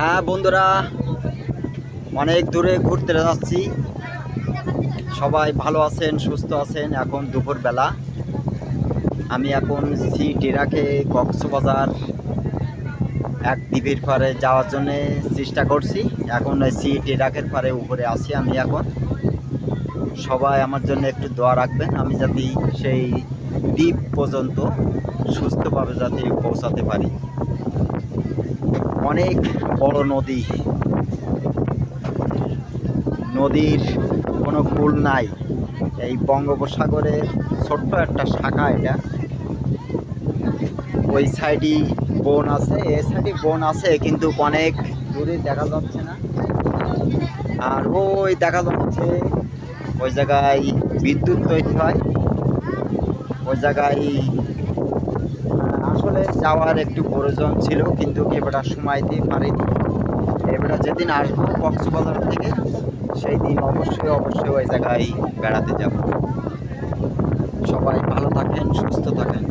হ্যাঁ বন্ধুরা, অনেক দূরে ঘুরতে যাচ্ছি। সবাই ভালো আছেন, সুস্থ আছেন। এখন দুপুরবেলা আমি এখন সি টেরাকে কক্সবাজার এক দ্বীপের পারে যাওয়ার জন্যে চেষ্টা করছি। এখন ওই সি টেরাকের পারে উপরে আছি আমি এখন। সবাই আমার জন্য একটু দোয়া রাখবেন, আমি যাতে সেই দ্বীপ পর্যন্ত সুস্থভাবে যাতে পৌঁছাতে পারি। অনেক বড় নদী, নদীর কোনো কূল নাই। এই বঙ্গোপসাগরের ছোট্ট একটা শাখা এটা। ওই সাইডই বন আছে, এই সাইডে বন আছে, কিন্তু অনেক দূরে দেখা যাচ্ছে না। আর ওই দেখা যাচ্ছে ওই জায়গায় বিদ্যুৎ তৈরি হয়। ওই জায়গায় আসলে যাওয়ার একটু প্রয়োজন ছিল, কিন্তু এবারটা সময় দিয়ে পারিনি। এবারটা যেদিন আসবো কক্সবাজার থেকে, সেই দিন অবশ্যই অবশ্যই ওই জায়গায় বেড়াতে যাব। সবাই ভালো থাকেন, সুস্থ থাকেন।